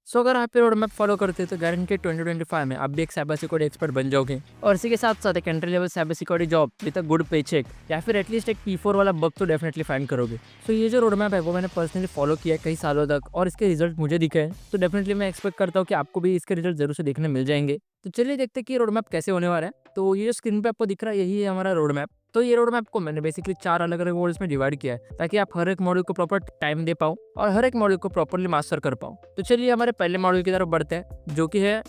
सो अगर आप ये रोड मैप फॉलो करते हैं तो गारंटेड 2025 में आप भी एक साइबर सिक्योरिटी एक्सपर्ट बन जाओगे और इसी के साथ साथ एक entry level cyber security job with a good पे चेक या फिर एटलीस्ट एक P4 वाला बग तो डेफिनेटली फाइंड करोगे। सो ये जो रोड मैप है वो मैंने पर्सनली फॉलो किया है कई सालों तक और इसके रिजल्ट मुझे दिखे हैं, तो डेफिनेटली मैं एक्सपेक्ट करता हूँ कि आपको भी इसके रिजल्ट जरूर से देखने मिल जाएंगे। तो चलिए देखते हैं कि ये रोड मैप कैसे होने वाला है। तो ये जो स्क्रीन पे आपको दिख रहा है यही है हमारा रोड मैप। तो ये रोड मैप को मैंने बेसिकली 4 अलग-अलग मॉड्यूल्स में डिवाइड किया है ताकि आप हर एक मॉड्यूल को प्रॉपर टाइम दे पाओ और हर एक मॉड्यूल को प्रॉपर्ली मास्टर कर पाओ। तो चलिए हमारे पहले मॉड्यूल की तरफ बढ़ते हैं जो कि है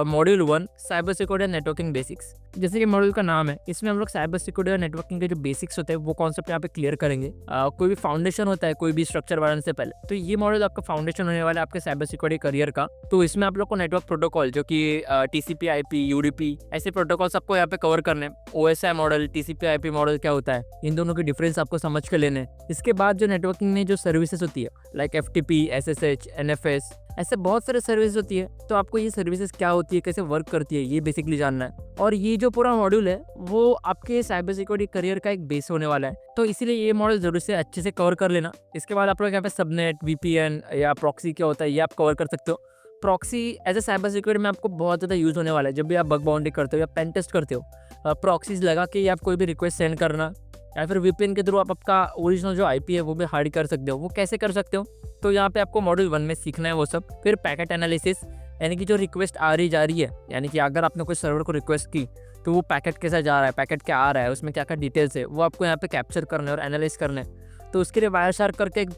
module 1 cyber security and networking basics. जैसे कि मॉड्यूल का नाम है, इसमें हम लोग साइबर सिक्योरिटी और नेटवर्किंग के जो बेसिक्स होते हैं वो कॉन्सेप्ट यहाँ पे क्लियर करेंगे। कोई भी फाउंडेशन होता है कोई भी स्ट्रक्चर बनाने से पहले, तो ये मॉड्यूल आपका फाउंडेशन होने वाला है आपके साइबर सिक्योरिटी करियर का। तो इसमें आप लोग को नेटवर्क प्रोटोकॉल जो कि TCP IP UDP ऐसे प्रोटोकॉल्स आपको यहाँ पे कवर करने हैं। OSI model TCP IP model क्या होता है, इन दोनों के डिफरेंस आपको समझ के लेने हैं। इसके बाद जो नेटवर्किंग में जो सर्विसेज होती है लाइक FTP SSH NFS ऐसे बहुत सारे सर्विस होती है, तो आपको ये सर्विसेज क्या होती है कैसे वर्क करती है ये बेसिकली जानना है। और ये जो पूरा मॉड्यूल है वो आपके साइबर सिक्योरिटी करियर का एक बेस होने वाला है, तो इसीलिए ये मॉड्यूल जरूर से अच्छे से कवर कर लेना। इसके बाद आप लोग यहाँ पे सबनेट VPN या प्रॉक्सी क्या होता है ये आप कवर कर सकते हो। Proxy as a cyber security में आपको बहुत ज़्यादा यूज़ होने वाला है जब भी आप बग बाउंड्री करते हो या पेन टेस्ट करते हो। प्रॉक्सीज लगा के आप कोई भी रिक्वेस्ट सेंड करना या फिर VPN के थ्रू आप आपका ओरिजिनल जो IP है वो भी हाइड कर सकते हो। वो कैसे कर सकते हो, तो यहाँ पे आपको मॉड्यूल 1 में सीखना है वो सब। फिर पैकेट एनालिसिस, यानी कि जो रिक्वेस्ट आ रही जा रही है, यानी कि अगर आपने कोई सर्वर को रिक्वेस्ट की तो वो पैकेट कैसा जा रहा है, पैकेट क्या आ रहा है, उसमें क्या क्या डिटेल्स है वो आपको यहाँ पे कैप्चर करना है और एनालाइज करना है। तो उसके लिए वायरशार्क करके एक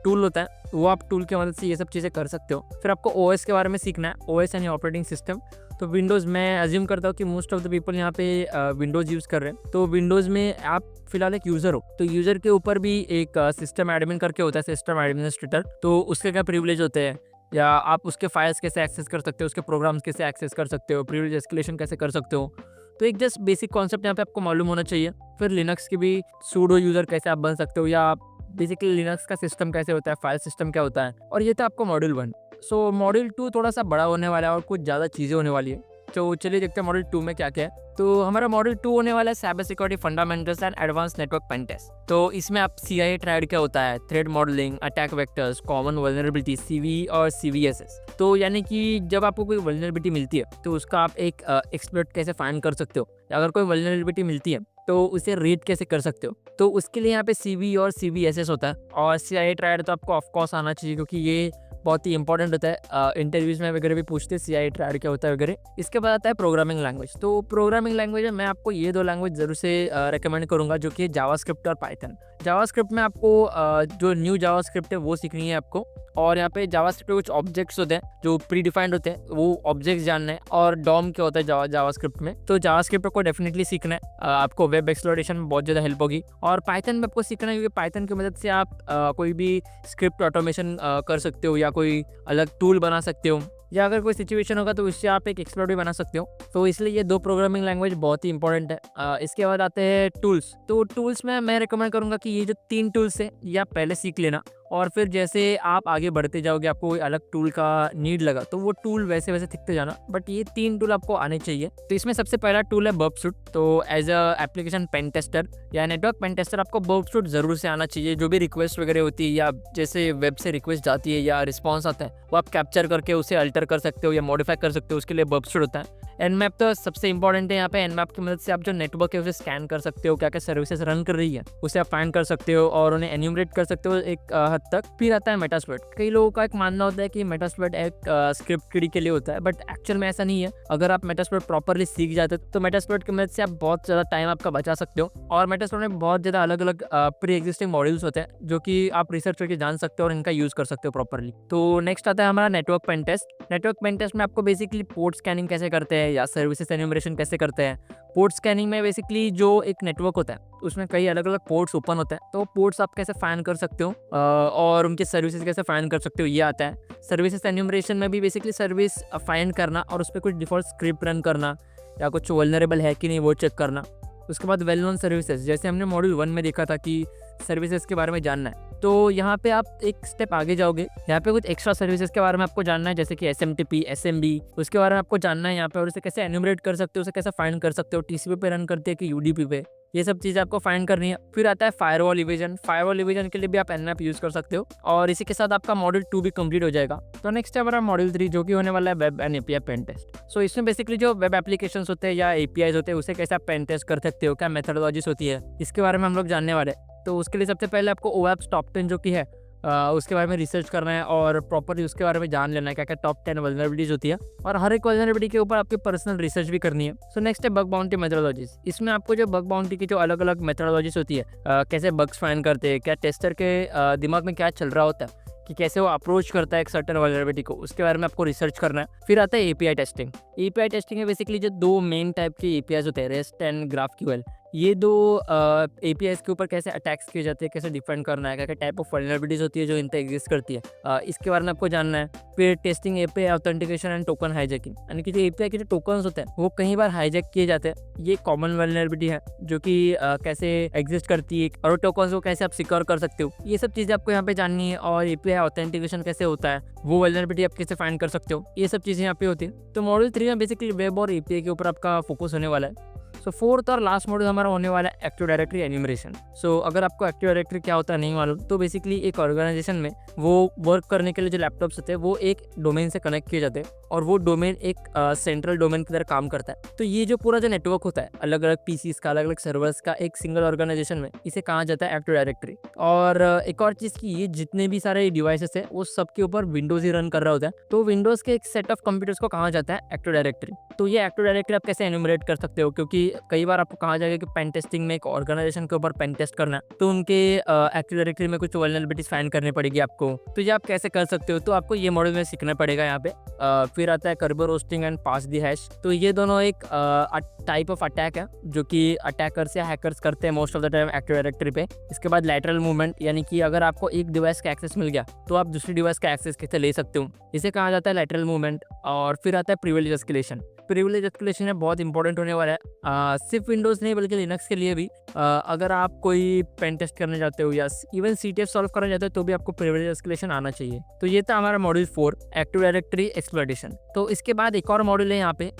टूल होता है, वो आप टूल की मदद से ये सब चीज़ें कर सकते हो। फिर आपको OS के बारे में सीखना है, OS यानी ऑपरेटिंग सिस्टम। तो विंडोज़, मैं अज्यूम करता हूँ कि मोस्ट ऑफ द पीपल यहाँ पे विंडोज़ यूज़ कर रहे हैं, तो विंडोज़ में आप फिलहाल एक यूज़र हो, तो यूज़र के ऊपर भी एक सिस्टम एडमिन करके होता है, सिस्टम एडमिनिस्ट्रेटर। तो उसके क्या प्रिविलेज होते हैं या आप उसके फाइल्स कैसे एक्सेस कर सकते हो, उसके प्रोग्राम्स कैसे एक्सेस कर सकते हो, प्रिविलेज एस्केलेशन कैसे कर सकते हो। तो एक जस्ट बेसिक कॉन्सेप्ट यहाँ पे आपको मालूम होना चाहिए। फिर लिनक्स की भी सूडो यूज़र कैसे आप बन सकते हो या बेसिकली लिनक्स का सिस्टम कैसे होता है, फाइल सिस्टम क्या होता है। और ये था आपको मॉड्यूल 1। सो मॉड्यूल 2 थोड़ा सा बड़ा होने वाला है और कुछ ज़्यादा चीज़ें होने वाली है। तो चलिए देखते हैं मॉड्यूल 2 में क्या क्या है। तो हमारा मॉड्यूल 2 होने वाला है cyber security fundamentals and advance network pen test. तो इसमें आप CIA ट्रायड क्या होता है, threat modelling, attack vectors, common vulnerability CV और CVSS। तो यानी कि जब आपको कोई वल्नरेबिलिटी मिलती है तो उसका आप एक एक्सप्लॉइट कैसे फाइंड कर सकते हो, अगर कोई वल्नरेबिलिटी मिलती है तो उसे रीड कैसे कर सकते हो। तो उसके लिए यहाँ पे CV और CVSS होता है। और CIA ट्रायड तो आपको ऑफकोर्स आना चाहिए क्योंकि ये बहुत ही इंपॉर्टेंट होता है, इंटरव्यूज में वगैरह भी पूछते हैं CIA ट्रायड क्या होता है वगैरह। इसके बाद आता है प्रोग्रामिंग लैंग्वेज। तो प्रोग्रामिंग लैंग्वेज में मैं आपको ये 2 लैंग्वेज जरूर से रेकमेंड करूंगा जो कि जावास्क्रिप्ट और पाइथन। जावास्क्रिप्ट में आपको जो न्यू जावास्क्रिप्ट है वो सीखनी है आपको। और यहाँ पे जावास्क्रिप्ट में कुछ ऑब्जेक्ट्स होते हैं जो प्री डिफाइंड होते हैं, वो ऑब्जेक्ट्स जानना है। और डॉम क्या होता है जावास्क्रिप्ट में, तो जावास्क्रिप्ट को डेफिनेटली सीखना है, आपको वेब एक्सप्लोरेशन में बहुत ज़्यादा हेल्प होगी। और पाइथन में आपको सीखना है क्योंकि पाइथन की मदद से आप कोई भी स्क्रिप्ट ऑटोमेशन कर सकते हो या कोई अलग टूल बना सकते हो, या अगर कोई सिचुएशन होगा तो उससे आप एक एक्सप्लोर भी बना सकते हो। तो इसलिए ये 2 प्रोग्रामिंग लैंग्वेज बहुत ही इंपॉर्टेंट है। इसके बाद आते हैं टूल्स। तो टूल्स में मैं रिकमेंड करूंगा कि ये जो 3 टूल्स है ये आप पहले सीख लेना, और फिर जैसे आप आगे बढ़ते जाओगे आपको कोई अलग टूल का नीड लगा तो वो टूल वैसे वैसे सीखते जाना, बट ये 3 टूल आपको आने चाहिए। तो इसमें सबसे पहला टूल है बर्बसूट। तो as a application pen tester या नेटवर्क पेन टेस्टर आपको बर्बसूट जरूर से आना चाहिए। जो भी रिक्वेस्ट वगैरह होती है या जैसे वेब से रिक्वेस्ट जाती है या रिस्पॉन्स आता है वो आप कैप्चर करके उसे अल्टर कर सकते हो या मॉडिफाई कर सकते हो, उसके लिए बर्बसूट होता है। Nmap तो सबसे इंपॉर्टेंट है यहाँ पे। Nmap की मदद से आप जो नेटवर्क है उसे स्कैन कर सकते हो, क्या क्या सर्विसेज रन कर रही है उसे आप फाइंड कर सकते हो और उन्हें एन्यूमरेट कर सकते हो एक हद तक। फिर आता है मेटास्प्लॉइट। कई लोगों का एक मानना होता है कि मेटास्प्लॉइट एक स्क्रिप्ट किडी के लिए होता है, बट एक्चुअल में ऐसा नहीं है। अगर आप मेटास्प्लॉइट प्रॉपरली सीख जाते हो तो मेटास्प्लॉइट की मदद से आप बहुत ज़्यादा टाइम आपका बचा सकते हो। और मेटास्प्लॉइट में बहुत ज़्यादा अलग अलग प्री एग्जिस्टिंग मॉड्यूल्स होते हैं जो कि आप रिसर्च करके जान सकते हो और इनका यूज़ कर सकते हो प्रॉपरली। तो नेक्स्ट आता है हमारा network pen test. Network pen test में आपको बेसिकली पोर्ट स्कैनिंग कैसे करते हैं या सर्विसेज एन्यूमरेशन कैसे करते हैं। पोर्ट स्कैनिंग में बेसिकली जो एक नेटवर्क होता है उसमें कई अलग अलग पोर्ट्स ओपन होते हैं, तो पोर्ट्स आप कैसे फाइंड कर सकते हो और उनके सर्विसेज कैसे फाइंड कर सकते हो ये आता है। सर्विसेज एन्यूमरेशन में भी बेसिकली सर्विस फाइंड करना और उस पर कुछ डिफॉल्ट स्क्रिप्ट रन करना या कुछ वल्नरेबल है कि नहीं वो चेक करना। उसके बाद वेल नोन सर्विसेज, जैसे हमने मॉड्यूल 1 में देखा था कि सर्विसेज के बारे में जानना है, तो यहाँ पे आप एक स्टेप आगे जाओगे। यहाँ पे कुछ एक्स्ट्रा सर्विसेज के बारे में आपको जानना है, जैसे कि SMTP SMB उसके बारे में आपको जानना है यहाँ पे, और उसे कैसे एन्यूमरेट कर सकते हो, उसे कैसे फाइंड कर सकते हो, TCP पे रन करते हैं कि UDP पे। ये सब चीज़ें आपको फाइंड करनी है। फिर आता है फायरवॉल इवेजन। फायरवॉल इवेजन के लिए भी आप एनमैप यूज़ कर सकते हो और इसी के साथ आपका मॉड्यूल 2 भी कंप्लीट हो जाएगा। तो नेक्स्ट है हमारा मॉड्यूल 3 जो कि होने वाला है web and API pen test. So इसमें बेसिकली जो वेब एप्लीकेशंस होते हैं या एपीआईज होते हैं उसे कैसे आप पेन टेस्ट कर सकते हो, क्या मेथोडोलॉजीज होती है, इसके बारे में हम लोग जानने वाले हैं। तो उसके लिए सबसे पहले आपको ओएप्स टॉप 10 जो कि है उसके बारे में रिसर्च करना है और प्रॉपरली उसके बारे में जान लेना है क्या क्या टॉप 10 वल्नरेबिलिटीज होती है और हर एक वल्नरेबिलिटी के ऊपर आपकी पर्सनल रिसर्च भी करनी है। सो नेक्स्ट है बग बाउंटी मेथोडोलॉजीज। इसमें आपको जो बग बाउंटी की जो अलग अलग मेथोडोलॉजीज होती है, कैसे बग्स फाइंड करते हैं, क्या टेस्टर के दिमाग में क्या चल रहा होता है कि कैसे वो अप्रोच करता है एक सर्टेन वल्नरेबिलिटी को, उसके बारे में आपको रिसर्च करना है। फिर आता है एपीआई टेस्टिंग। एपीआई टेस्टिंग में बेसिकली जो दो मेन टाइप के एपीआईज होते हैं, रेस्ट एंड ग्राफक्यूएल, ये दो एपीआईज के ऊपर कैसे अटैक्स किए जाते हैं, कैसे डिफेंड करना है, क्या क्या टाइप ऑफ वल्नरेबिलिटीज होती है जो इन पर एग्जिस्ट करती है, इसके बारे में आपको जानना है। फिर testing API authentication and token hijacking, यानी कि जो एपीआई के जो टोकन्स होते हैं वो कई बार हाईजैक किए जाते हैं। ये कॉमन वल्नरेबिलिटी है जो कि कैसे एग्जिस्ट करती है और टोकन्स को कैसे आप सिक्योर कर सकते हो, ये सब चीज़ें आपको यहाँ पे जाननी है। और एपीआई ऑथेंटिकेशन कैसे होता है, वो वल्नरेबिलिटी आप कैसे फाइंड कर सकते हो, ये सब चीज़ें यहाँ पे होती है। तो मॉड्यूल 3 में बेसिकली वेब और एपीआई के ऊपर आपका फोकस होने वाला है। सो फोर्थ और लास्ट मॉड्यूल हमारा होने वाला है एक्टिव डायरेक्टरी एन्यूमरेशन। सो अगर आपको एक्टिव डायरेक्टरी क्या होता है नहीं मालूम, तो बेसिकली एक ऑर्गेनाइजेशन में वो वर्क करने के लिए जो लैपटॉप्स होते हैं वो एक डोमेन से कनेक्ट किए जाते हैं और वो डोमेन एक सेंट्रल डोमेन की तरह काम करता है। तो ये जो पूरा जो नेटवर्क होता है अलग अलग पीसीस का, अलग अलग सर्वर्स का एक सिंगल ऑर्गेनाइजेशन में, इसे कहा जाता है एक्टिव डायरेक्टरी। और एक और चीज़ की, ये जितने भी सारे डिवाइसेस है वो सबके ऊपर विंडोज ही रन कर रहा होता है, तो विंडोज के एक सेट ऑफ कंप्यूटर्स को कहा जाता है एक्टिव डायरेक्टरी। तो ये एक्टिव डायरेक्टरी आप कैसे एन्यूमरेट कर सकते हो, क्योंकि कई बार आपको कहा जाएगा कि पेन टेस्टिंग में एक ऑर्गेनाइजेशन के ऊपर पेन टेस्ट करना है, तो उनके एक्टिव डायरेक्टरी में कुछ वल्नरेबिलिटीज फाइंड करनी पड़ेगी आपको। तो ये आप कैसे कर सकते हो, तो आपको ये मॉडल में सीखना पड़ेगा यहाँ पे। फिर आता है Kerber roasting and pass the hash. तो ये दोनों एक टाइप ऑफ अटैक है जो कि अटैकर्स या हैकर्स करते हैं most of the time active directory पे। इसके बाद लैटरल मूवमेंट, यानी कि अगर आपको एक डिवाइस का एक्सेस मिल गया तो आप दूसरी डिवाइस का एक्सेस कैसे ले सकते हो, इसे कहा जाता है लैटरल मूवमेंट। और फिर आता है प्रिविलेज एस्केलेशन। प्रिविलेज एस्केलेशन है बहुत इंपॉर्टेंट होने वाला है, सिर्फ विंडोज़ नहीं बल्कि लिनक्स के लिए भी। अगर आप कोई पेन टेस्ट करने जाते हो या इवन सीटीएफ सॉल्व करने जाते हो तो भी आपको प्रिविलेज एस्केलेशन आना चाहिए। तो ये था हमारा मॉड्यूल 4 एक्टिव डायरेक्टरी एक्सप्लॉइटेशन। तो इसके बाद एक और मॉड्यूल है यहाँ पे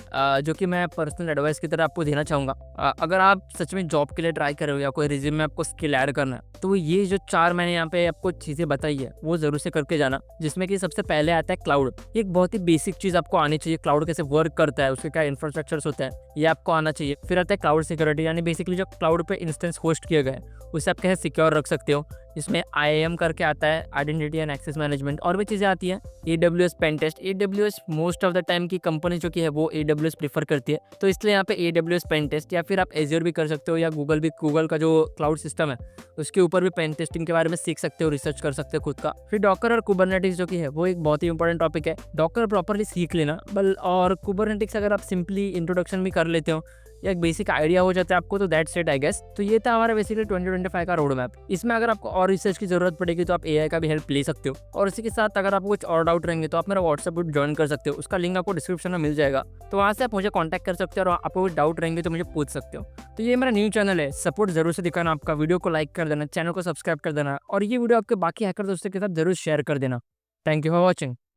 जो कि मैं पर्सनल एडवाइस की तरह आपको देना चाहूँगा। अगर आप सच में जॉब के लिए ट्राई कर रहे हो या कोई रिज्यूम में आपको स्किल ऐड करना है, तो ये जो 4 मैंने यहाँ पे आपको चीज़ें बताई है वो ज़रूर से करके जाना। जिसमें कि सबसे पहले आता है क्लाउड। एक बहुत ही बेसिक चीज़ आपको आनी चाहिए, क्लाउड कैसे वर्क करता है, उसके क्या इंफ्रास्ट्रक्चर्स होता है, ये आपको आना चाहिए। फिर आता है क्लाउड सिक्योरिटी, यानी बेसिकली जो क्लाउड पे इंस्टेंस होस्ट किए गए उसे आप कैसे सिक्योर रख सकते हो। इसमें IAM करके आता है, आइडेंटिटी एंड एक्सेस मैनेजमेंट, और भी चीज़ें आती हैं। AWS pen test. AWS most of the time की कंपनी जो कि है वो AWS प्रीफर करती है, तो इसलिए यहाँ पे AWS पेन टेस्ट, या फिर आप एज्योर भी कर सकते हो या गूगल का जो क्लाउड सिस्टम है उसके ऊपर भी पेन टेस्टिंग के बारे में सीख सकते हो, रिसर्च कर सकते हो खुद का। फिर डॉकर और कुबरनेटिक्स जो कि है वो एक बहुत ही इंपॉर्टेंट टॉपिक है। डॉकर प्रॉपरली सीख लेना और कुबरनेटिक्स अगर आप सिंपली इंट्रोडक्शन भी कर लेते हो या एक बेसिक आइडिया हो जाता है आपको, तो दैट्स इट आई गेस। तो ये था हमारा बेसिकली 2025 का रोड मैप। इसमें अगर आपको और रिसर्च की जरूरत पड़ेगी तो आप AI का भी हेल्प ले सकते हो, और इसी के साथ अगर आपको कुछ और डाउट रहेंगे तो आप मेरा व्हाट्सएप ग्रुप ज्वाइन कर सकते हो, उसका लिंक आपको डिस्क्रिप्शन में मिल जाएगा। तो वहाँ से आप मुझे कॉन्टैक्ट कर सकते हो और आपको कुछ डाउट रहेंगे तो मुझे पूछ सकते हो। तो ये मेरा न्यू चैनल है, सपोर्ट जरूर से दिखाना आपका, वीडियो को लाइक कर देना, चैनल को सब्सक्राइब कर देना और ये वीडियो आपके बाकी हैकर दोस्तों के साथ जरूर शेयर कर देना। Thank you for watching.